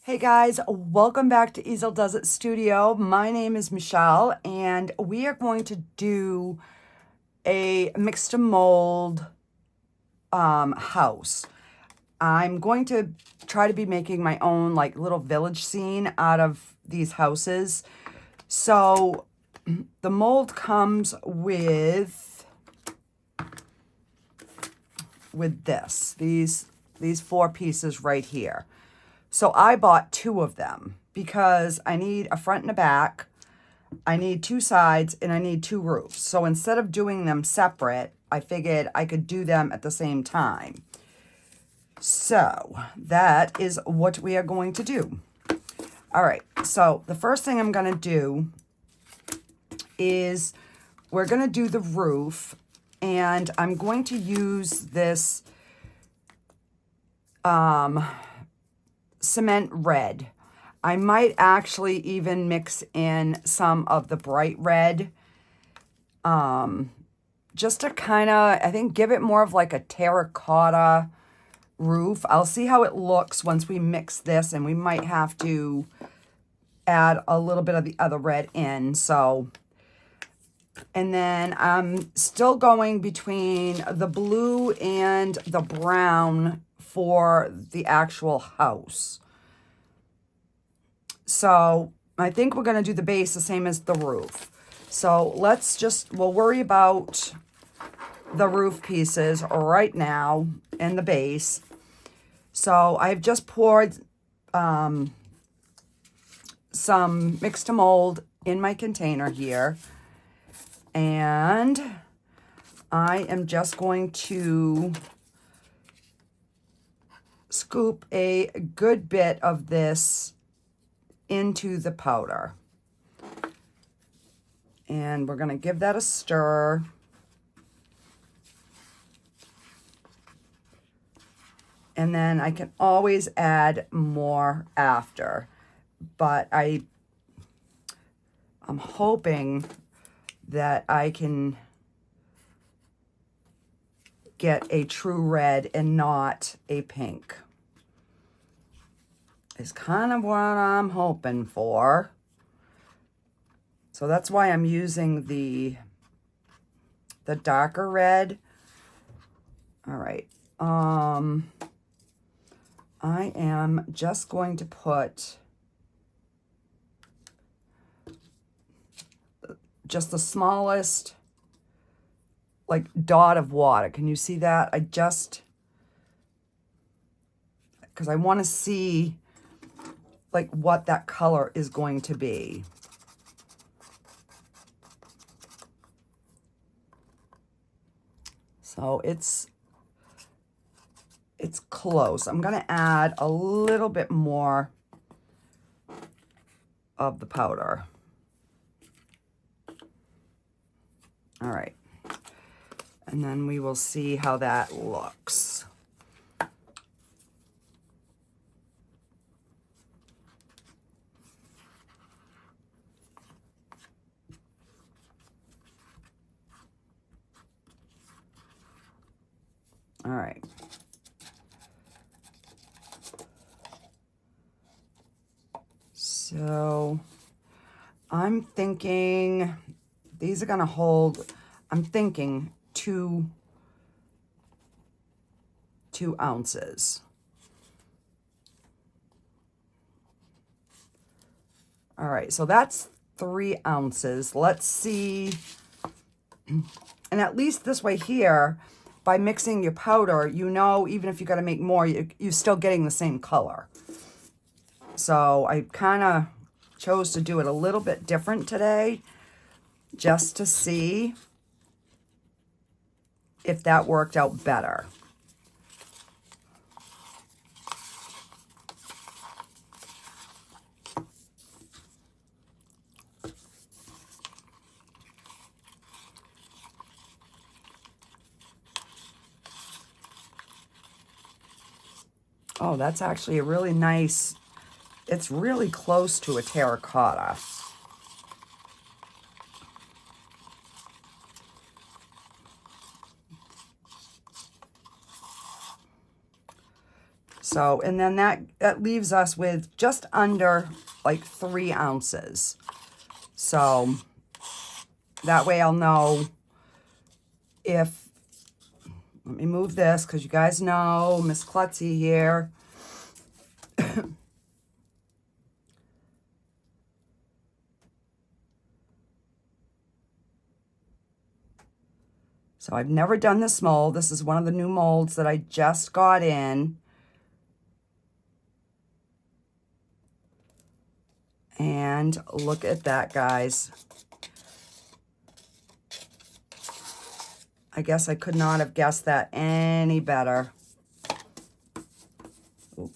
Hey guys, welcome back to Easel Does It Studio. My name is Michelle and we are going to do a mix to mold house. I'm going to try to be making my own like little village scene out of these houses. So the mold comes with these 4 pieces right here. So I bought 2 of them because I need a front and a back, I need 2 sides, and I need 2 roofs. So instead of doing them separate, I figured I could do them at the same time. So that is what we are going to do. All right, so the first thing I'm going to do is we're going to do the roof, and I'm going to use this cement red. I might actually even mix in some of the bright red, just to kind of, I think, give it more of like a terracotta roof. I'll see how it looks once we mix this, and we might have to add a little bit of the other red in. So, and then I'm still going between the blue and the brown for the actual house. So I think we're going to do the base the same as the roof. So we'll worry about the roof pieces right now and the base. So I've just poured some mix to mold in my container here. And I am just going to scoop a good bit of this into the powder. And we're going to give that a stir. And then I can always add more after. But I'm hoping that I can get a true red and not a pink. Is kind of what I'm hoping for. So that's why I'm using the darker red. All right. I am just going to put just the smallest like dot of water. Can you see that? Because I want to see like what that color is going to be. So it's close. I'm going to add a little bit more of the powder. All right. And then we will see how that looks. All right. So I'm thinking these are going to hold, I'm thinking 2 ounces. All right, so that's 3 ounces. Let's see. And at least this way here, by mixing your powder, you know, even if you got to make more, you're still getting the same color. So I kind of chose to do it a little bit different today, just to see if that worked out better. Oh, that's actually a really nice, it's really close to a terracotta. So, and then that leaves us with just under like 3 ounces. So that way I'll know if, let me move this because you guys know Miss Klutzy here. So I've never done this mold. This is one of the new molds that I just got in. And look at that, guys. I guess I could not have guessed that any better. Oop.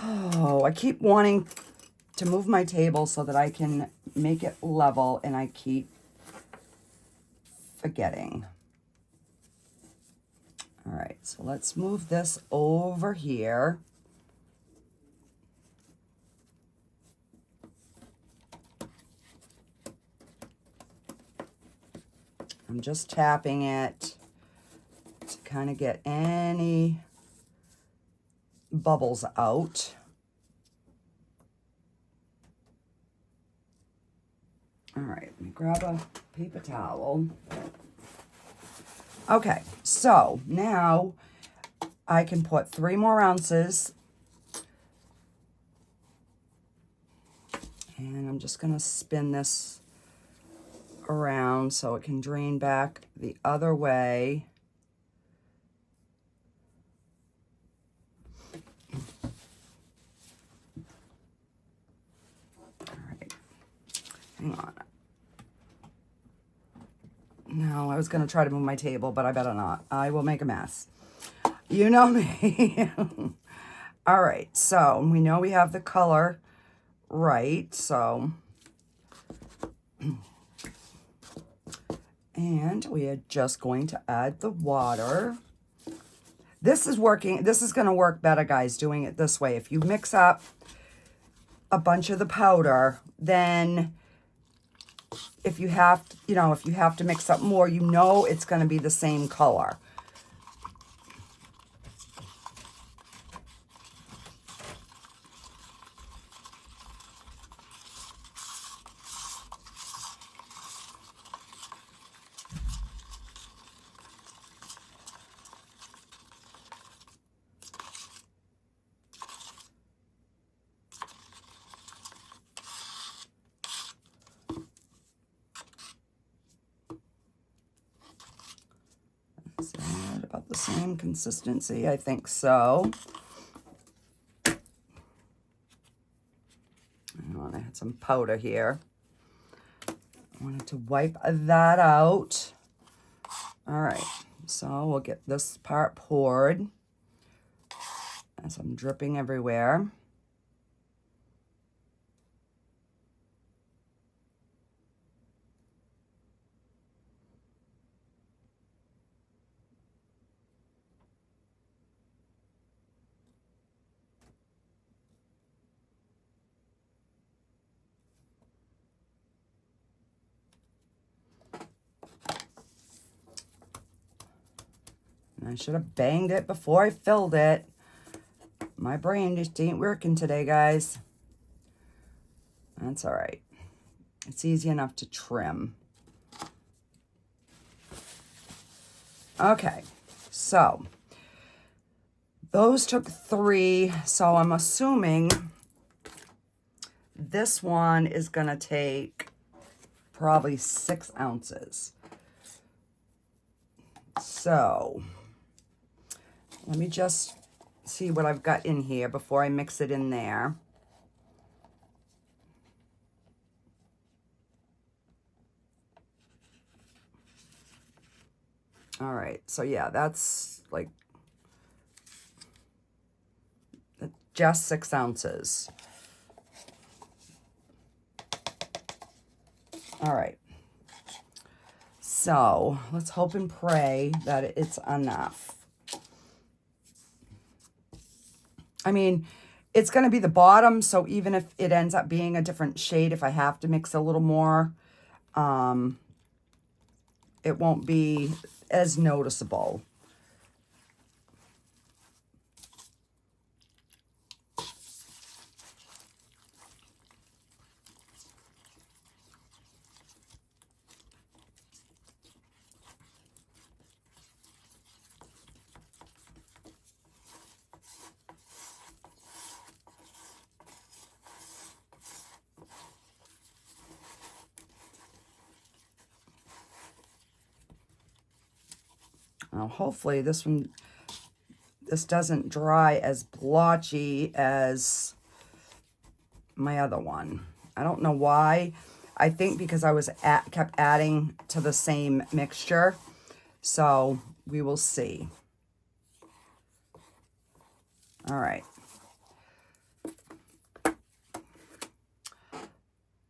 Oh, I keep wanting to move my table so that I can make it level, and I keep forgetting. All right, so let's move this over here. I'm just tapping it to kind of get any bubbles out. All right, let me grab a paper towel. Okay, so now I can put 3 more ounces. And I'm just gonna spin this around so it can drain back the other way. All right, hang on. No, I was gonna try to move my table, but I better not. I will make a mess. You know me. All right, so we know we have the color right, so. And we are just going to add the water. This is working, this is gonna work better, guys, doing it this way. If you mix up a bunch of the powder, then if you have, if you have to mix up more, it's gonna be the same color. Is that about the same consistency? I think so. Hang on, I had some powder here. I wanted to wipe that out. All right, so we'll get this part poured as I'm dripping everywhere. I should have banged it before I filled it. My brain just ain't working today, guys. That's all right. It's easy enough to trim. Okay, so those took 3, so I'm assuming this one is gonna take probably 6 ounces. So let me just see what I've got in here before I mix it in there. All right, so yeah, that's like just 6 ounces. All right, so let's hope and pray that it's enough. I mean, it's going to be the bottom, so even if it ends up being a different shade, if I have to mix a little more, it won't be as noticeable. Now, hopefully this doesn't dry as blotchy as my other one. I don't know why. I think because I kept adding to the same mixture. So we will see. All right.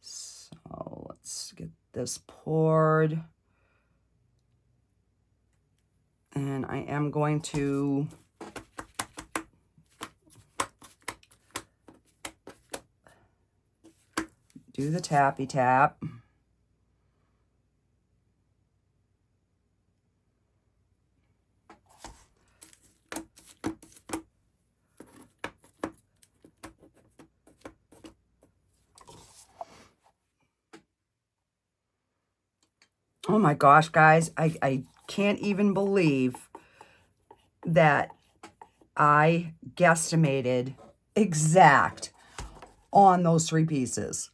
So let's get this poured. And I am going to do the tappy tap. Oh my gosh, guys, I can't even believe that I guesstimated exact on those 3 pieces.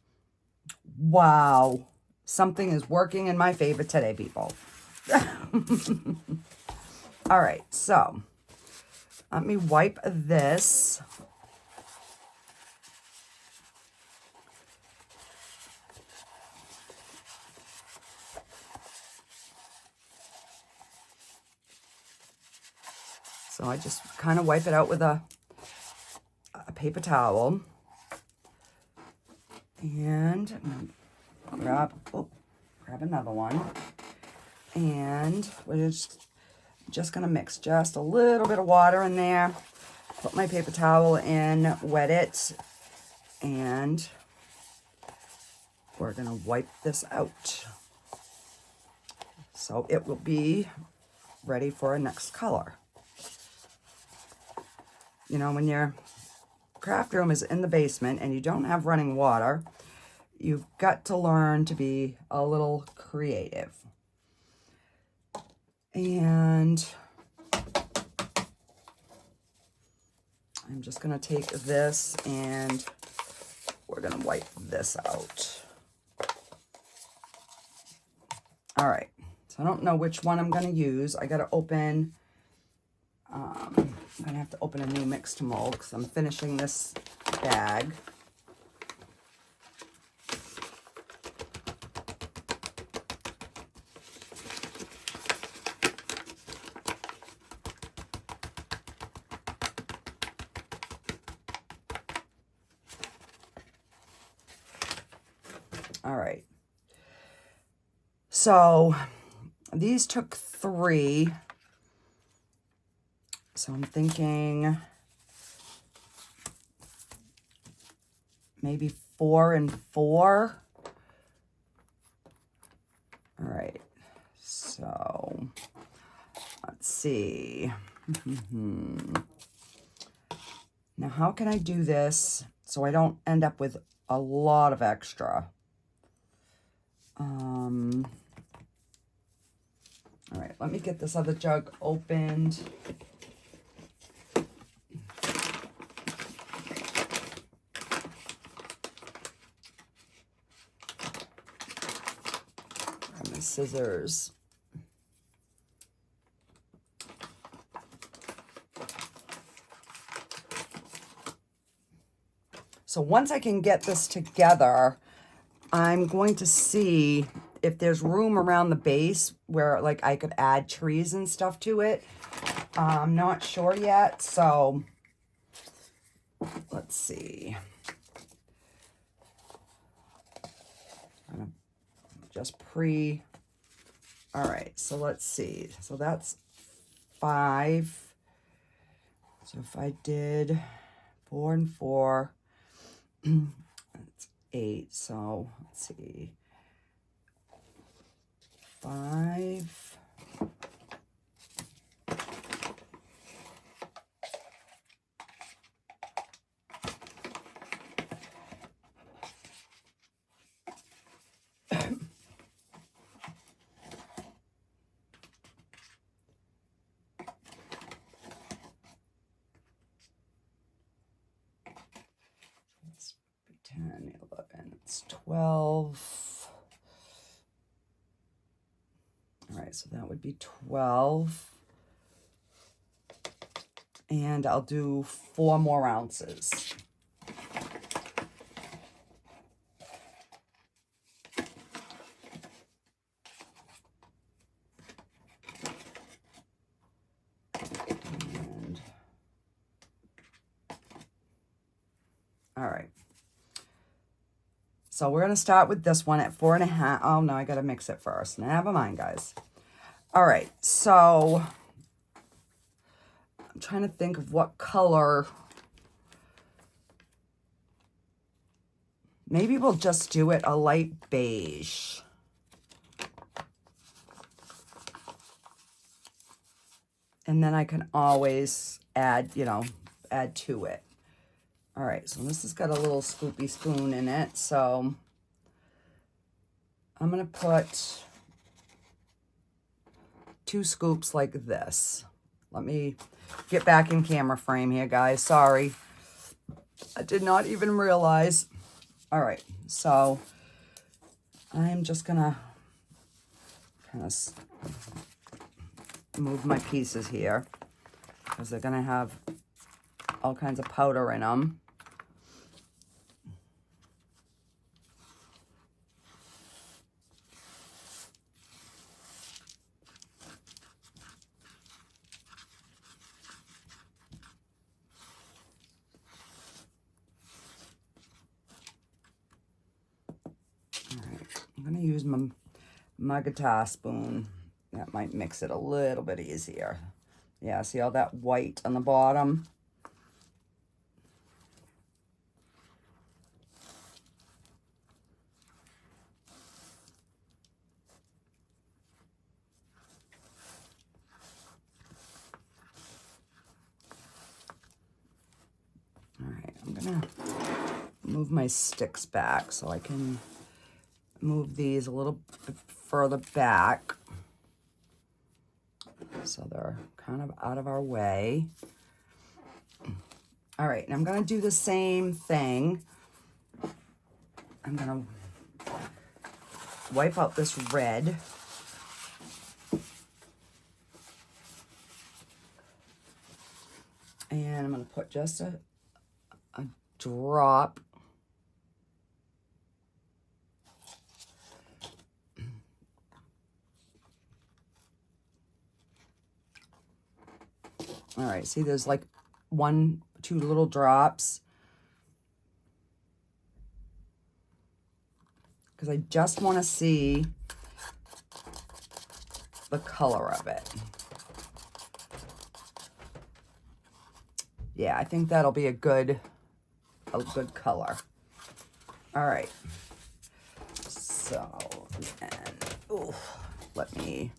Wow. Something is working in my favor today, people. All right, so let me wipe this. So I just kind of wipe it out with a paper towel. And grab another one. And we're just going to mix just a little bit of water in there. Put my paper towel in, wet it, and we're going to wipe this out. So it will be ready for our next color. You know, when your craft room is in the basement and you don't have running water, you've got to learn to be a little creative. And I'm just going to take this and we're going to wipe this out. All right. So I don't know which one I'm going to use. I got to open... I'm going to have to open a new mix to mold because I'm finishing this bag. All right. So these took 3. So I'm thinking maybe 4 and 4. All right, so let's see. Now, how can I do this so I don't end up with a lot of extra? All right, let me get this other jug opened. Scissors. So once I can get this together, I'm going to see if there's room around the base where like I could add trees and stuff to it. I'm not sure yet, so let's see. I'm gonna just all right, so let's see. So that's 5. So if I did 4 and 4, that's 8. So let's see. 5. 12. All right, so that would be 12. And I'll do 4 more ounces. And, all right. So we're going to start with this one at 4.5. Oh, no, I got to mix it first. Never mind, guys. All right, so I'm trying to think of what color. Maybe we'll just do it a light beige. And then I can always add, you know, add to it. All right, so this has got a little scoopy spoon in it. So I'm going to put 2 scoops like this. Let me get back in camera frame here, guys. Sorry. I did not even realize. All right, so I'm just going to kind of move my pieces here because they're going to have all kinds of powder in them. I'm going to use my guitar spoon. That might mix it a little bit easier. Yeah, see all that white on the bottom? All right, I'm going to move my sticks back so I can move these a little bit further back so they're kind of out of our way. All right, and I'm going to do the same thing. I'm going to wipe out this red. And I'm going to put just a drop . All right, see there's like 1, 2 little drops. Because I just want to see the color of it. Yeah, I think that'll be a good color. All right. So, and, let me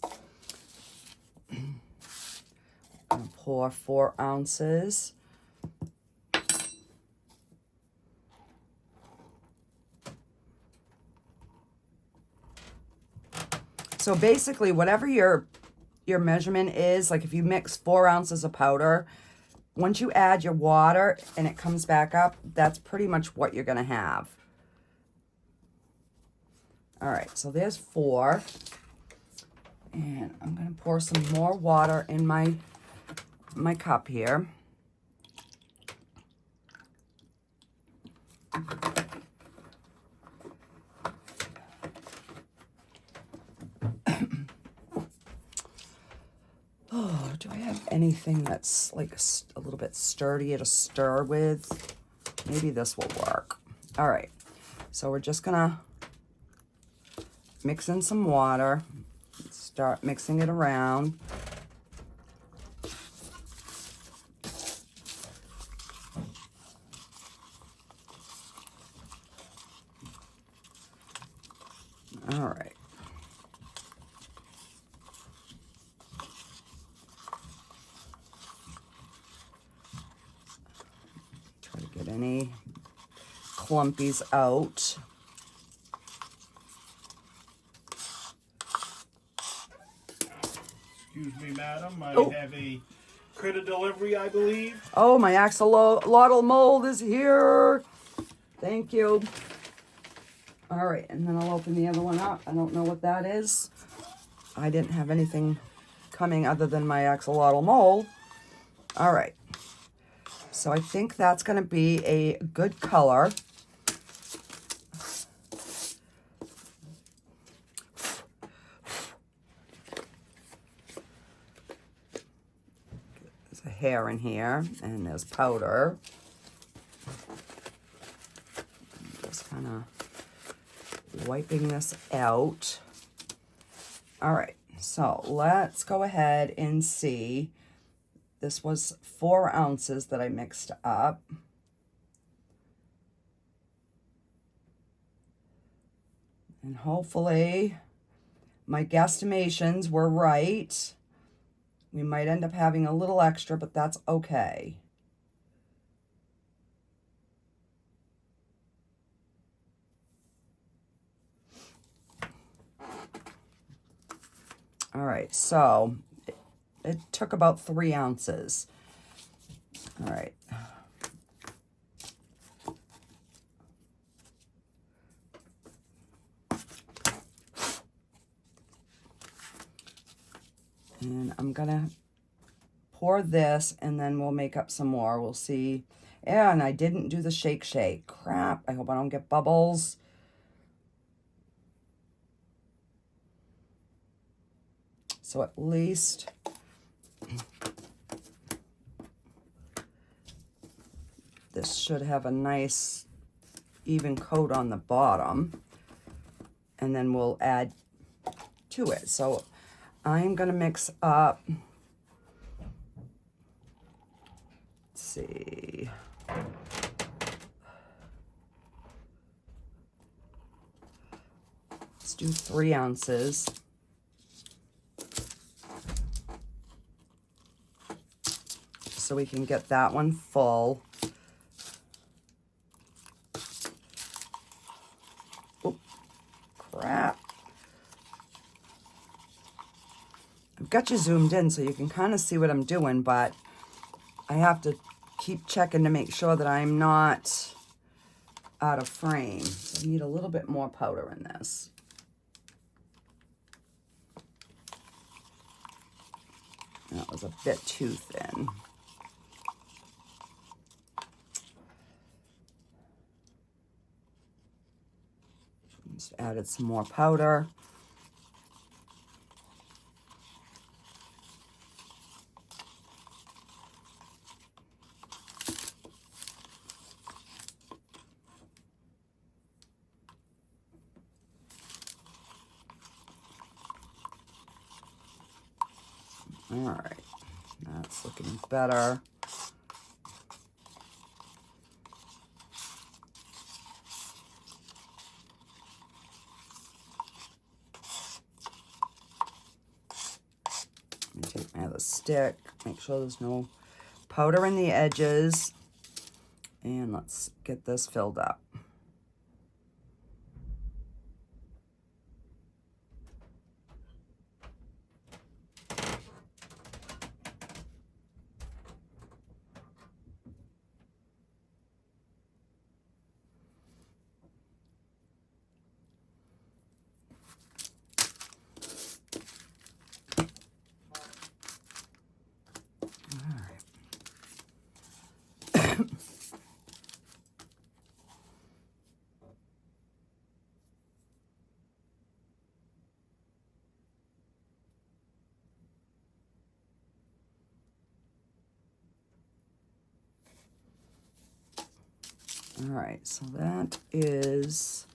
pour 4 ounces. So basically, whatever your measurement is, like if you mix 4 ounces of powder, once you add your water and it comes back up, that's pretty much what you're going to have. All right, so there's 4. And I'm going to pour some more water in my cup here. Oh, do I have anything that's like a little bit sturdier to stir with? Maybe this will work. All right, so we're just gonna mix in some water, start mixing it around. All right. Try to get any clumpies out. Excuse me, madam. I have a critter delivery, I believe. Oh, my axolotl mold is here. Thank you. All right, and then I'll open the other one up. I don't know what that is. I didn't have anything coming other than my axolotl mold. All right, so I think that's going to be a good color. There's a hair in here, and there's powder. Just kind of wiping this out. All right, so let's go ahead and see. This was 4 ounces that I mixed up. And hopefully my guesstimations were right. We might end up having a little extra, but that's okay. All right, so it took about 3 ounces. All right. And I'm gonna pour this and then we'll make up some more. We'll see. And I didn't do the shake. Crap, I hope I don't get bubbles. So at least this should have a nice even coat on the bottom. And then we'll add to it. So I'm gonna mix up, let's see. Let's do 3 ounces. So we can get that one full. Oh, crap. I've got you zoomed in so you can kind of see what I'm doing, but I have to keep checking to make sure that I'm not out of frame. So I need a little bit more powder in this. That was a bit too thin. Just added some more powder. All right, that's looking better. Let me take my other stick, make sure there's no powder in the edges, and let's get this filled up. All right, so that is,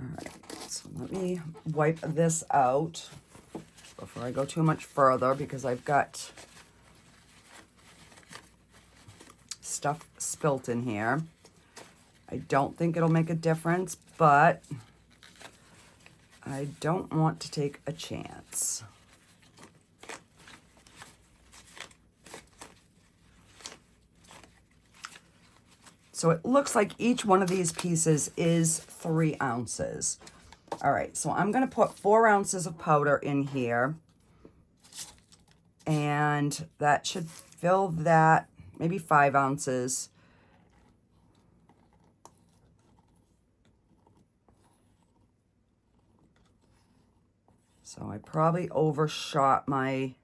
all right, so let me wipe this out before I go too much further because I've got stuff spilt in here. I don't think it'll make a difference, but I don't want to take a chance. So it looks like each one of these pieces is 3 ounces. All right, so I'm gonna put 4 ounces of powder in here. And that should fill that, maybe 5 ounces. So I probably overshot my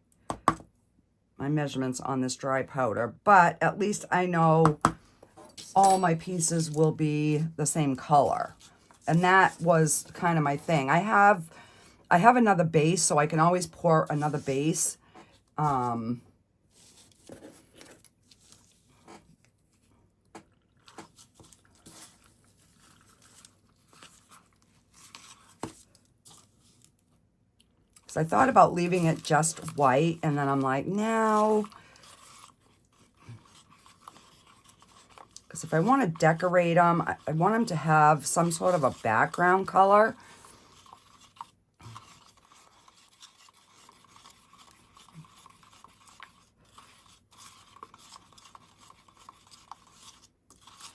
measurements on this dry powder, but at least I know all my pieces will be the same color. And that was kind of my thing. I have another base, so I can always pour another base. So I thought about leaving it just white, and then I'm like, no. Because if I want to decorate them, I want them to have some sort of a background color.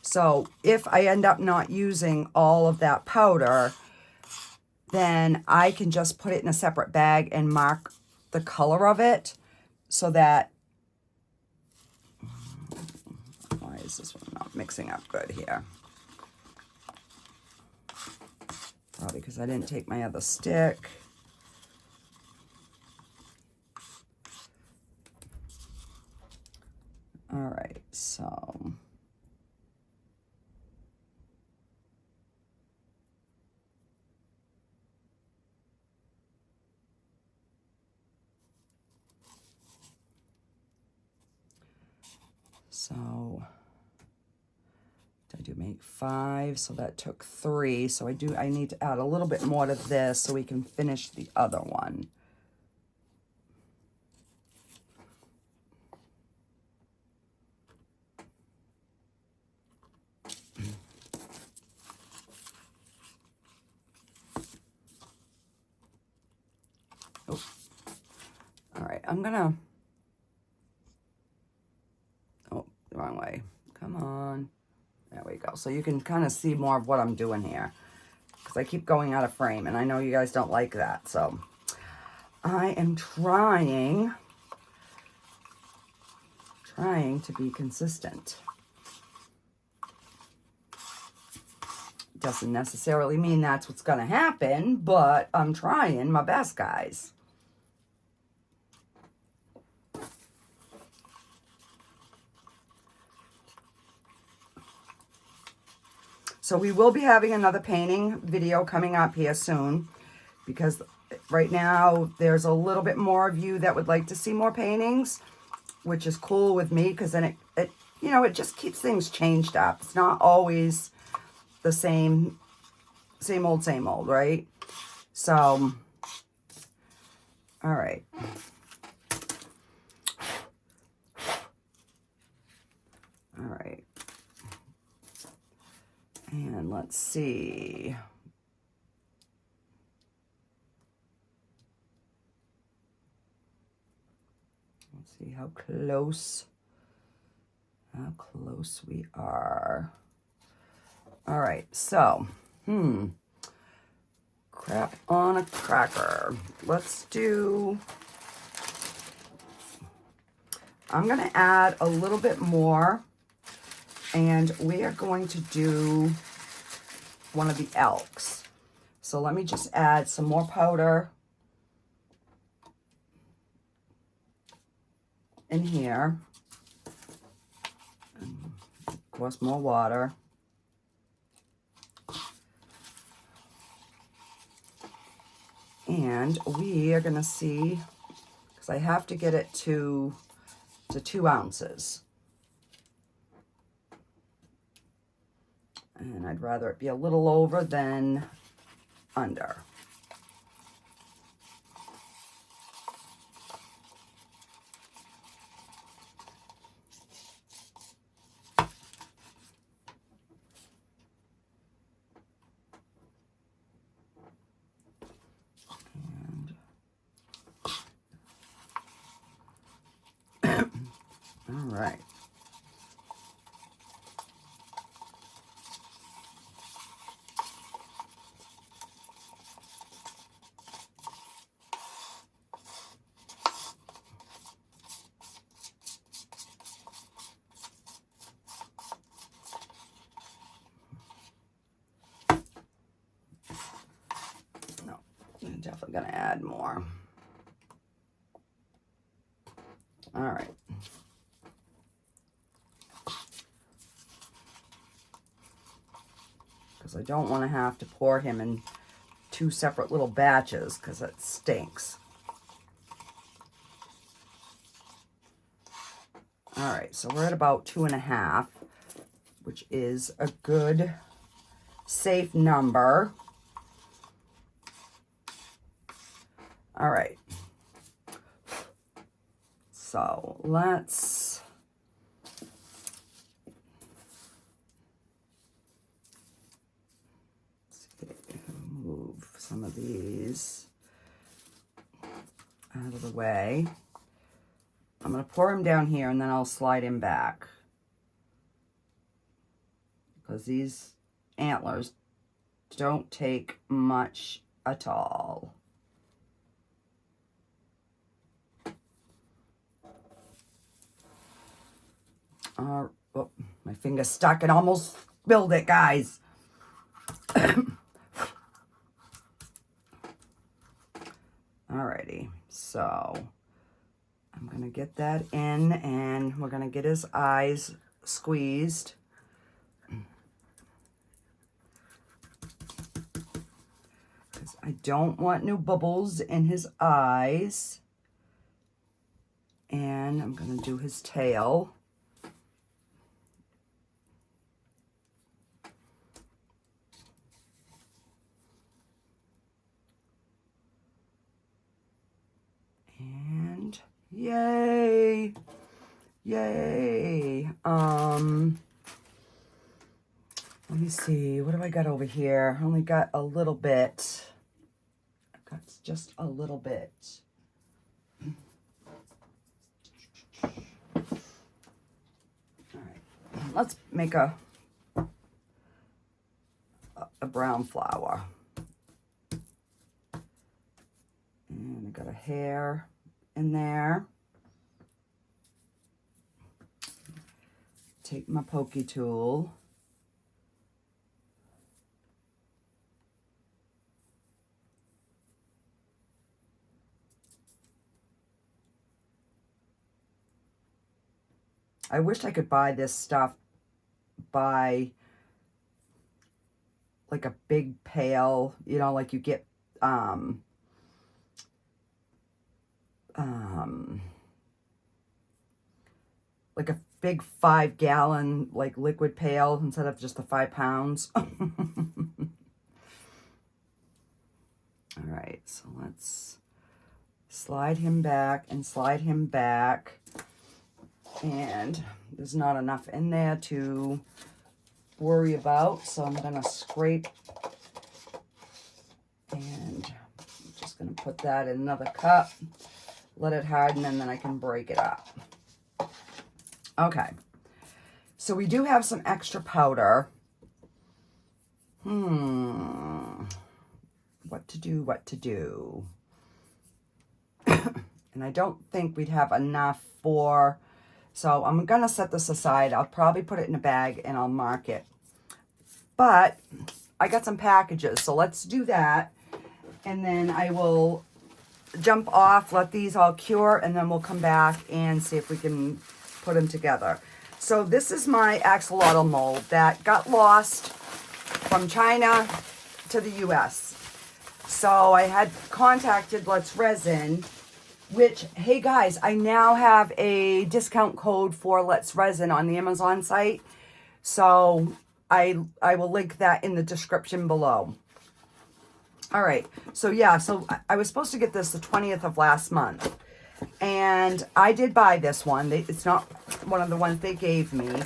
So if I end up not using all of that powder, then I can just put it in a separate bag and mark the color of it so that, why is this one not mixing up good here? Probably because I didn't take my other stick. All right, so. So I do make 5, so that took 3. So I need to add a little bit more to this so we can finish the other one. Oh. All right, I'm gonna, oh, the wrong way. Come on. There we go. So you can kind of see more of what I'm doing here, because I keep going out of frame, and I know you guys don't like that. So I am trying to be consistent. Doesn't necessarily mean that's what's going to happen, but I'm trying my best, guys. So we will be having another painting video coming up here soon, because right now there's a little bit more of you that would like to see more paintings, which is cool with me, because then it you know, it just keeps things changed up. It's not always the same old, right? So, all right. All right. And let's see. Let's see how close we are. All right, so, crap on a cracker. Let's do, I'm gonna add a little bit more, and we are going to do one of the elks. So let me just add some more powder in here. And of course, more water. And we are gonna see, because I have to get it to 2 ounces. And I'd rather it be a little over than under. All right. definitely going to add more. All right. Because I don't want to have to pour him in 2 separate little batches because it stinks. All right, so we're at about 2.5, which is a good, safe number. All right. So let's move some of these out of the way. I'm going to pour him down here and then I'll slide him back. Because these antlers don't take much at all. Oh, my finger stuck and almost spilled it, guys. Alrighty, so I'm going to get that in and we're going to get his eyes squeezed. Because I don't want new bubbles in his eyes. And I'm going to do his tail. And yay! Yay! Let me see, what do I got over here? I only got a little bit. I've got just a little bit. All right, let's make a brown flower. And I got a hair in there. Take my pokey tool. I wish I could buy this stuff by like a big pail, you know, like you get like a big 5-gallon like liquid pail instead of just the 5 pounds. All right, so let's slide him back and slide him back. And there's not enough in there to worry about, so I'm gonna scrape and I'm just gonna put that in another cup, let it harden, and then I can break it up. Okay, so we do have some extra powder. What to do. And I don't think we'd have enough for, so I'm gonna set this aside. I'll probably put it in a bag and I'll mark it. But I got some packages, so let's do that. And then I will jump off, let these all cure, and then we'll come back and see if we can put them together. So this is my axolotl mold that got lost from China to the US. So I had contacted Let's Resin, which, hey guys, I now have a discount code for Let's Resin on the Amazon site. So I will link that in the description below. All right, so yeah, so I was supposed to get this the 20th of last month. And I did buy this one. It's not one of the ones they gave me.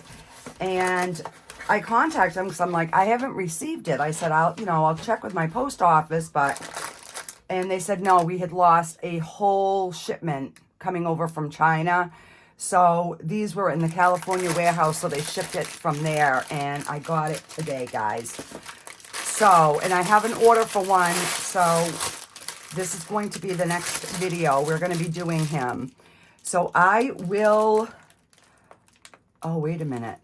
And I contacted them because I'm like, I haven't received it. I said, I'll check with my post office, and they said, no, we had lost a whole shipment coming over from China. So these were in the California warehouse, so they shipped it from there, and I got it today, guys. So, and I have an order for one, so this is going to be the next video. We're going to be doing him. So I will, oh, wait a minute.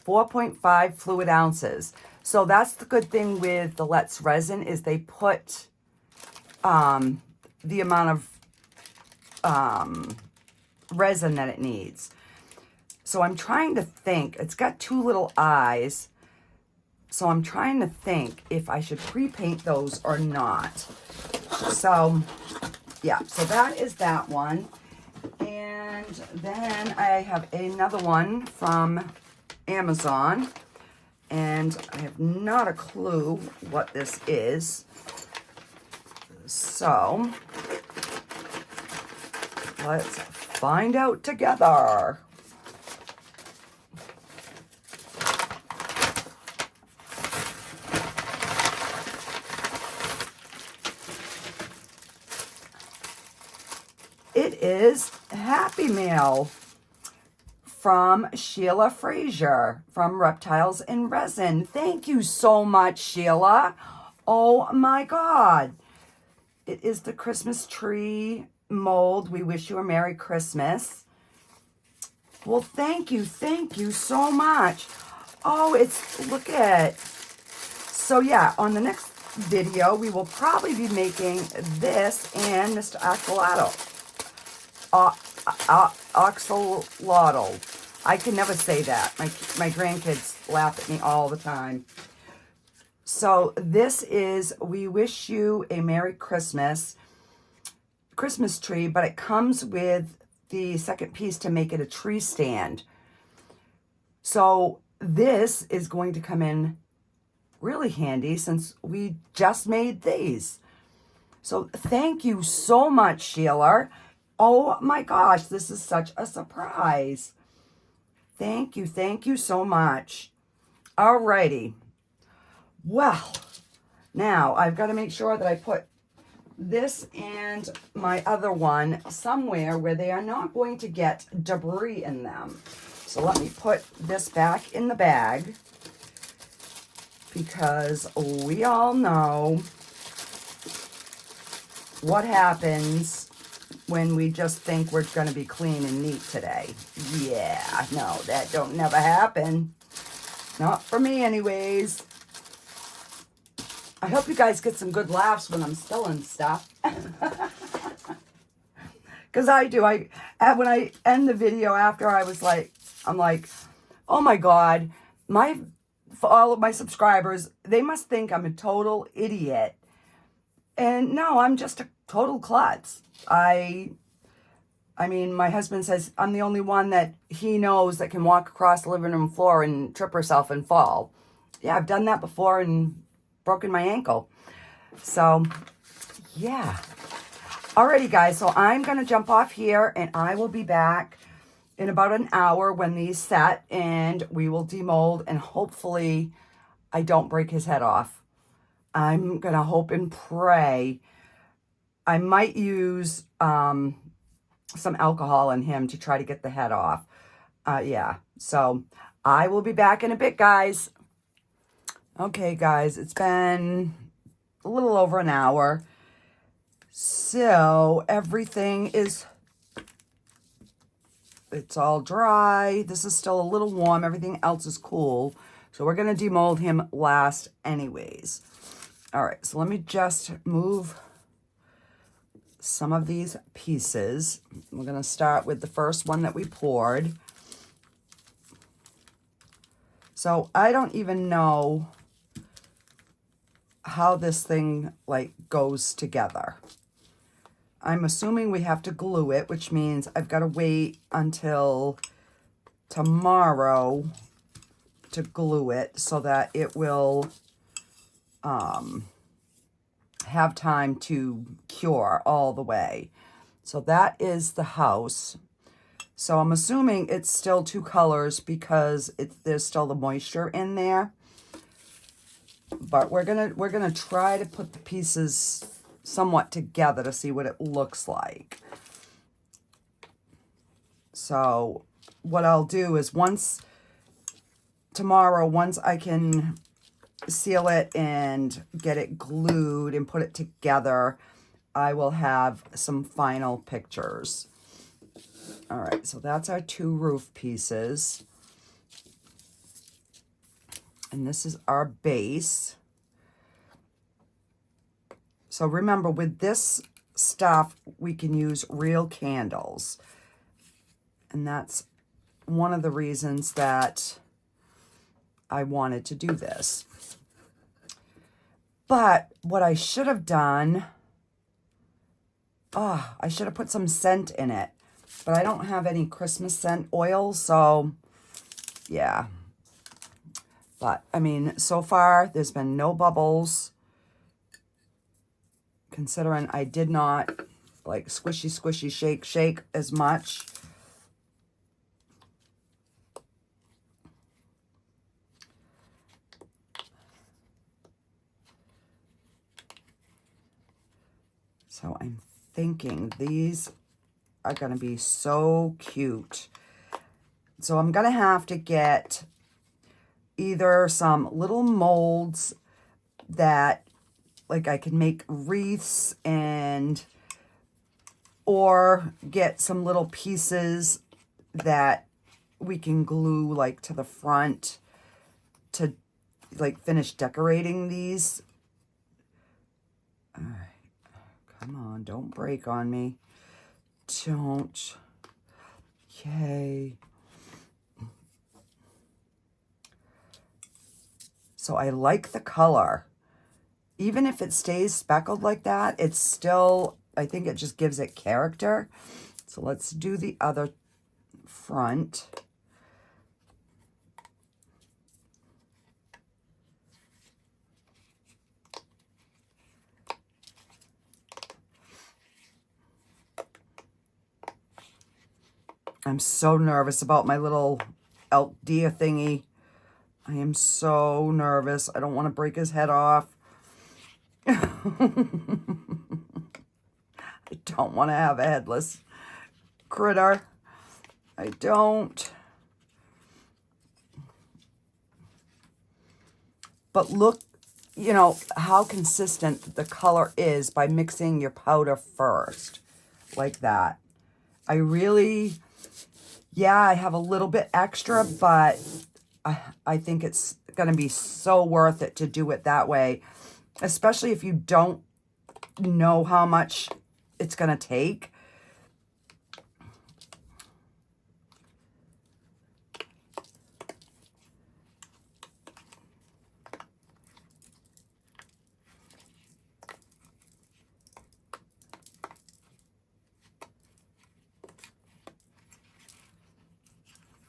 4.5 fluid ounces. So that's the good thing with the Let's Resin is they put the amount of resin that it needs. So I'm trying to think. It's got two little eyes. So I'm trying to think if I should pre-paint those or not. So, yeah. So that is that one. And then I have another one from Amazon. And I have not a clue what this is. So, let's find out together. It is Happy Mail from Sheila Frazier from Reptiles in Resin. Thank you so much, Sheila. Oh my God. It is the Christmas tree mold. We wish you a Merry Christmas. Well, thank you so much. Oh, look at. So yeah, on the next video, we will probably be making this and Mr. Axolotl. I can never say that. My grandkids laugh at me all the time. So this is We Wish You a Merry Christmas tree, but it comes with the second piece to make it a tree stand. So this is going to come in really handy since we just made these. So thank you so much, Sheila. Oh my gosh, this is such a surprise. Thank you so much. Alrighty. Well, now I've got to make sure that I put this and my other one somewhere where they are not going to get debris in them. So let me put this back in the bag because we all know what happens when we just think we're going to be clean and neat today. Yeah, no, that don't never happen. Not for me anyways. I hope you guys get some good laughs when I'm spilling stuff. Because I do. When I end the video after, I'm like, oh my God, for all of my subscribers, they must think I'm a total idiot. And no, I'm just a total klutz. I mean, my husband says I'm the only one that he knows that can walk across the living room floor and trip herself and fall. Yeah, I've done that before and broken my ankle. So, yeah. Alrighty, guys. So I'm going to jump off here and I will be back in about an hour when these set and we will demold and hopefully I don't break his head off. I'm going to hope and pray. I might use some alcohol in him to try to get the head off. Yeah. So I will be back in a bit, guys. Okay, guys, it's been a little over an hour. So everything it's all dry. This is still a little warm. Everything else is cool. So we're going to demold him last anyways. All right, so let me just move some of these pieces. We're going to start with the first one that we poured. So I don't even know how this thing goes together. I'm assuming we have to glue it, which means I've got to wait until tomorrow to glue it so that it will have time to cure all the way. So that is the house. So I'm assuming it's still two colors because there's still the moisture in there. But we're gonna try to put the pieces somewhat together to see what it looks like. So what I'll do is tomorrow, once I can seal it and get it glued and put it together, I will have some final pictures. All right, so that's our two roof pieces. And this is our base. So remember, with this stuff, we can use real candles. And that's one of the reasons that I wanted to do this. But what I should have done, I should have put some scent in it. But I don't have any Christmas scent oil, so yeah. But, I mean, so far, there's been no bubbles. Considering I did not, like, squishy, squishy, shake, shake as much. So I'm thinking these are going to be so cute. So I'm going to have to get either some little molds that, like, I can make wreaths and, or get some little pieces that we can glue, like, to the front to, like, finish decorating these. All right. Come on, don't break on me. Don't. Yay. So I like the color. Even if it stays speckled like that, it's still, I think it just gives it character. So let's do the other front. I'm so nervous about my little elk deer thingy. I am so nervous. I don't want to break his head off. I don't want to have a headless critter. I don't. But look, you know, how consistent the color is by mixing your powder first. Like that. I really, yeah, I have a little bit extra, but I think it's going to be so worth it to do it that way. Especially if you don't know how much it's going to take.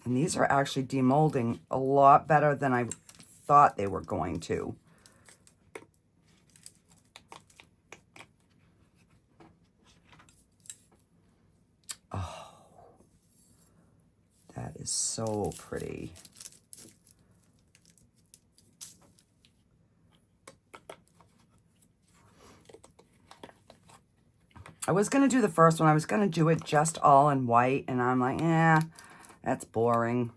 And these are actually demolding a lot better than I thought they were going to. Oh, that is so pretty. I was going to do the first one. I was going to do it just all in white, and I'm like, that's boring.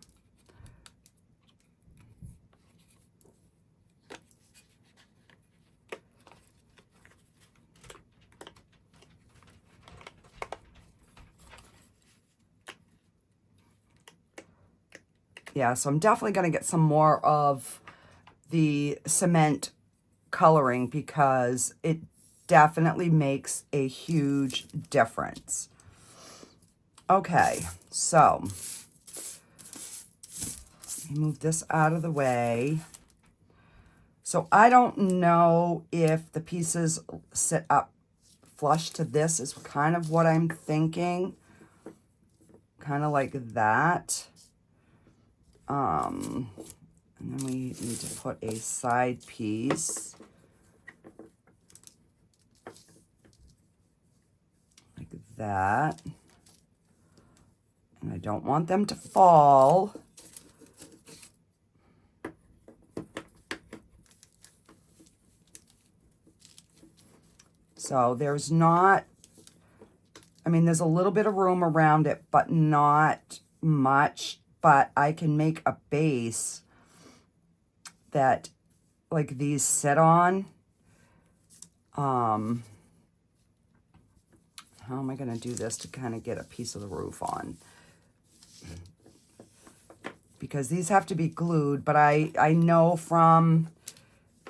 Yeah, so I'm definitely going to get some more of the cement coloring because it definitely makes a huge difference. Okay, so let me move this out of the way. So I don't know if the pieces sit up flush to this is kind of what I'm thinking. Kind of like that. And then we need to put a side piece. Like that. And I don't want them to fall. So there's not, I mean, there's a little bit of room around it, but not much. But I can make a base that, like, these sit on. How am I going to do this to kind of get a piece of the roof on? Because these have to be glued, but I know from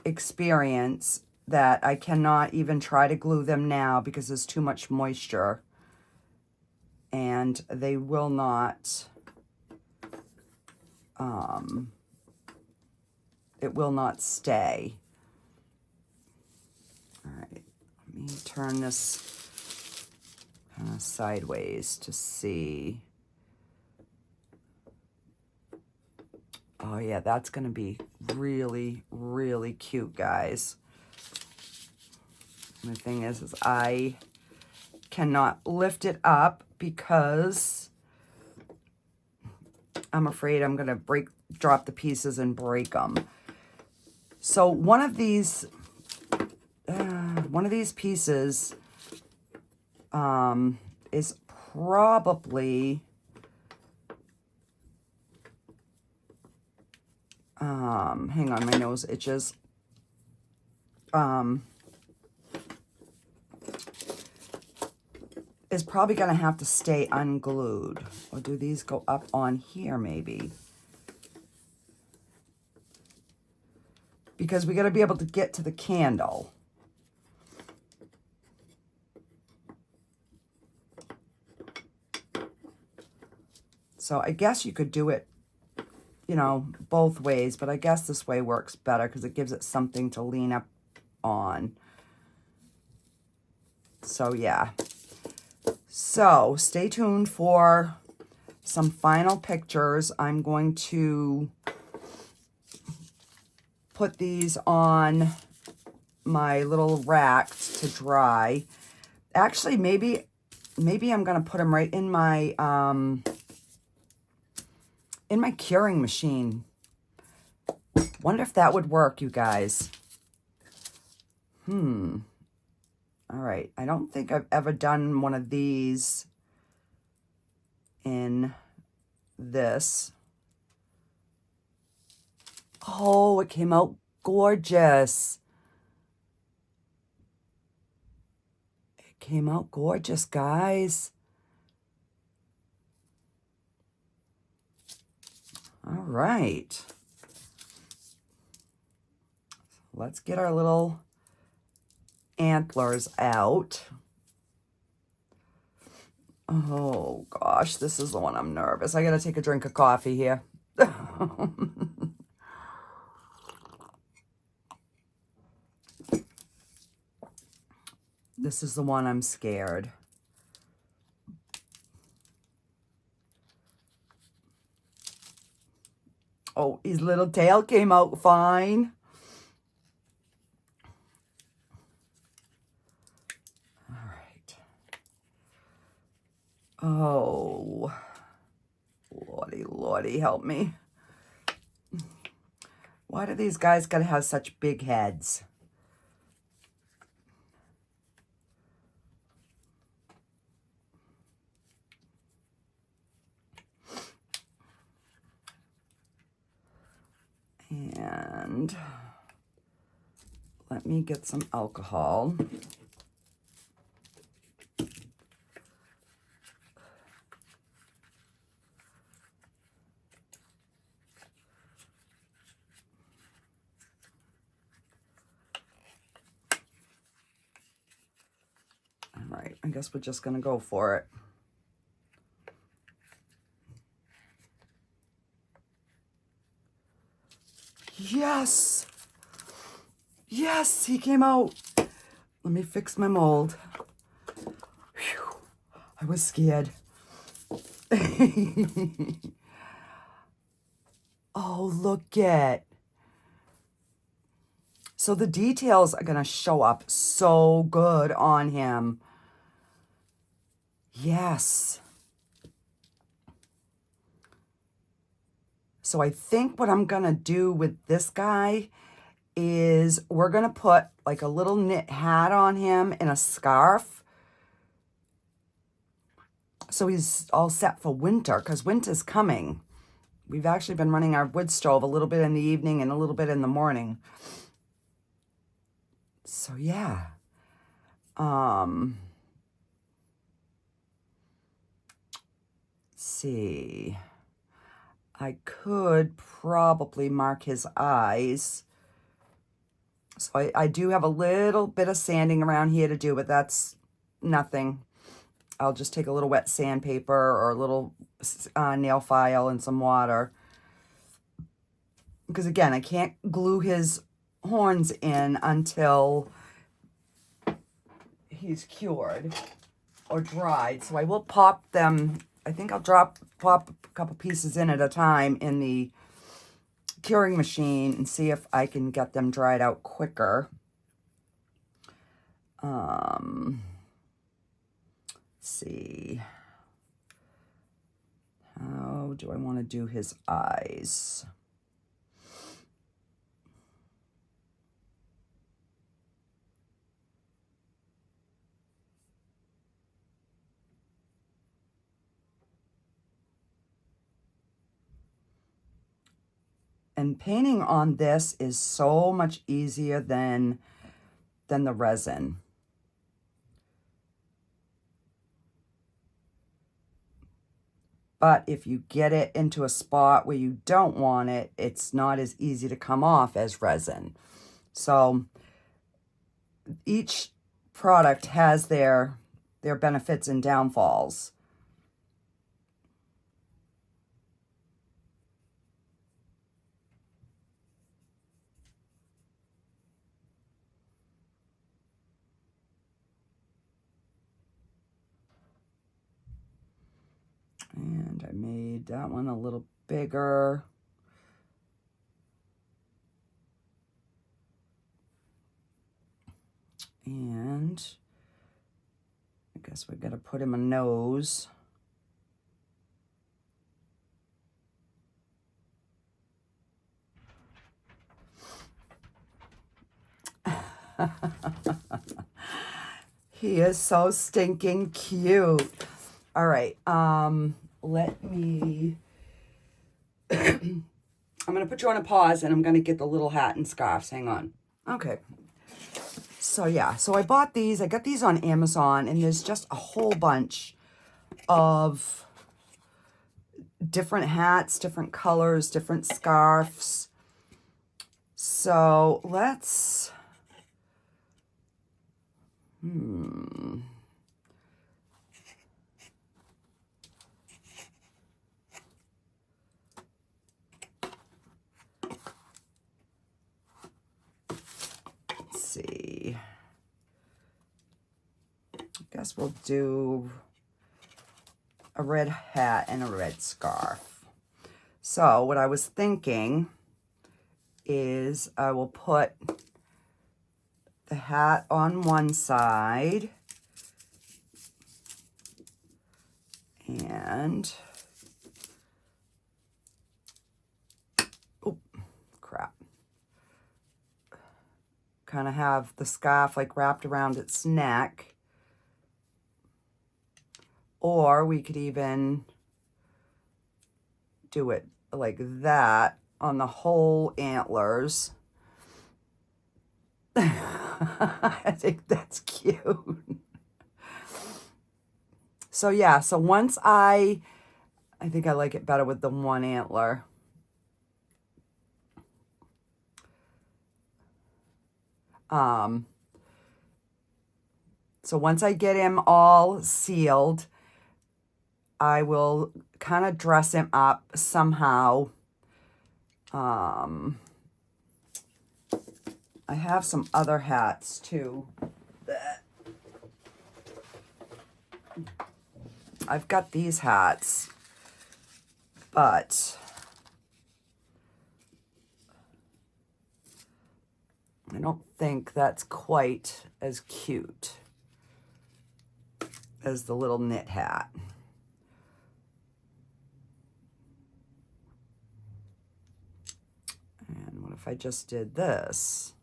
experience that I cannot even try to glue them now because there's too much moisture. And they will not, it will not stay. All right, let me turn this kind of sideways to see. Oh yeah, that's gonna be really, really cute, guys. And the thing is I cannot lift it up because I'm afraid I'm gonna drop the pieces and break them. So one of these pieces is probably hang on, my nose itches. Is probably gonna have to stay unglued. Or do these go up on here maybe? Because we gotta be able to get to the candle. So I guess you could do it, you know, both ways, but I guess this way works better because it gives it something to lean up on. So yeah. So stay tuned for some final pictures. I'm going to put these on my little rack to dry. Actually, maybe I'm going to put them right in my curing machine. Wonder if that would work, you guys. All right, I don't think I've ever done one of these in this. Oh, it came out gorgeous. It came out gorgeous, guys. All right. Let's get our little antlers out. Oh gosh, this is the one I'm nervous. I gotta take a drink of coffee here. This is the one I'm scared. Oh, his little tail came out fine. Oh, Lordy, Lordy, help me. Why do these guys gotta have such big heads? And let me get some alcohol. All right, I guess we're just gonna go for it. Yes! Yes, he came out. Let me fix my mold. Whew, I was scared. Oh, look at. So the details are going to show up so good on him. Yes. So I think what I'm going to do with this guy is we're going to put like a little knit hat on him and a scarf. So he's all set for winter because winter's coming. We've actually been running our wood stove a little bit in the evening and a little bit in the morning. So yeah. Let's see. I could probably mark his eyes. So I do have a little bit of sanding around here to do, but that's nothing. I'll just take a little wet sandpaper or a little nail file and some water. Because again, I can't glue his horns in until he's cured or dried. So I will pop them. I think I'll pop a couple pieces in at a time in the curing machine and see if I can get them dried out quicker. Let's see. How do I want to do his eyes? And painting on this is so much easier than the resin. But if you get it into a spot where you don't want it, it's not as easy to come off as resin. So each product has their benefits and downfalls. And I made that one a little bigger. And I guess we're gonna put him a nose. He is so stinking cute. All right, let me, I'm gonna put you on a pause and I'm gonna get the little hat and scarves, hang on. Okay, so yeah, so I bought these, I got these on Amazon, and there's just a whole bunch of different hats, different colors, different scarves. So let's, see. I guess we'll do a red hat and a red scarf. So what I was thinking is I will put the hat on one side and, oh, crap. Kind of have the scarf like wrapped around its neck. Or we could even do it like that on the whole antlers. I think that's cute. So yeah, so once I think I like it better with the one antler. So once I get him all sealed, I will kind of dress him up somehow. I have some other hats too. I've got these hats, but I don't think that's quite as cute as the little knit hat. And what if I just did this?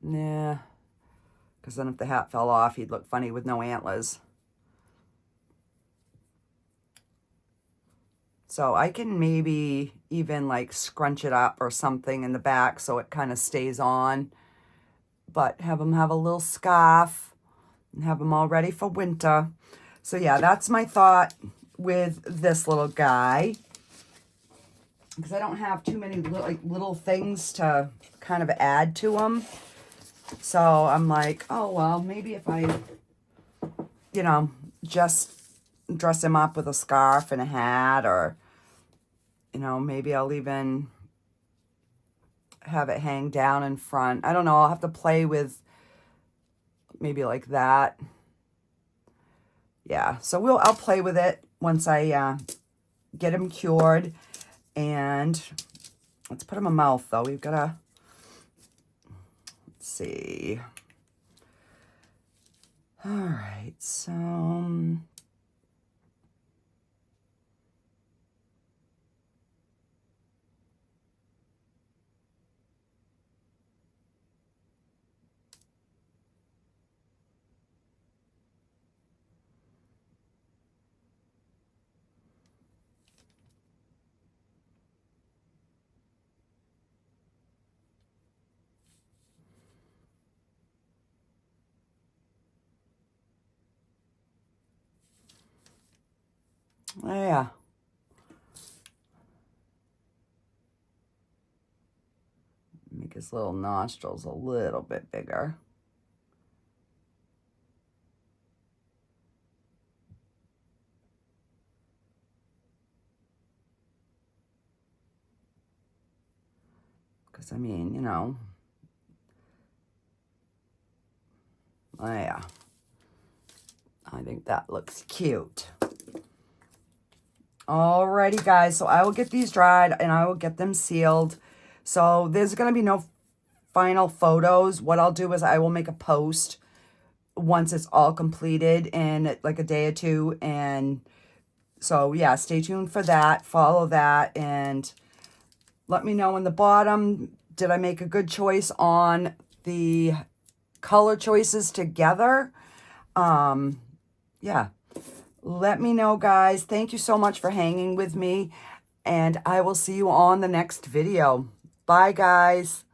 Nah, because then if the hat fell off, he'd look funny with no antlers. So I can maybe even like scrunch it up or something in the back so it kind of stays on, but have him have a little scarf and have him all ready for winter. So yeah, that's my thought with this little guy. because I don't have too many little things to kind of add to them. So I'm like, oh, well, maybe if I, you know, just dress him up with a scarf and a hat, or, you know, maybe I'll even have it hang down in front. I don't know. I'll have to play with maybe like that. Yeah, so I'll play with it once I get him cured. And let's put him a mouth, though. We've got to, let's see. All right, so yeah. Make his little nostrils a little bit bigger. Because, I mean, you know, yeah. I think that looks cute. Alrighty, guys. So I will get these dried and I will get them sealed. So there's going to be no final photos. What I'll do is I will make a post once it's all completed in like a day or two. And so, yeah, stay tuned for that. Follow that. And let me know in the bottom, did I make a good choice on the color choices together? Yeah. Let me know, guys. Thank you so much for hanging with me. And I will see you on the next video. Bye, guys.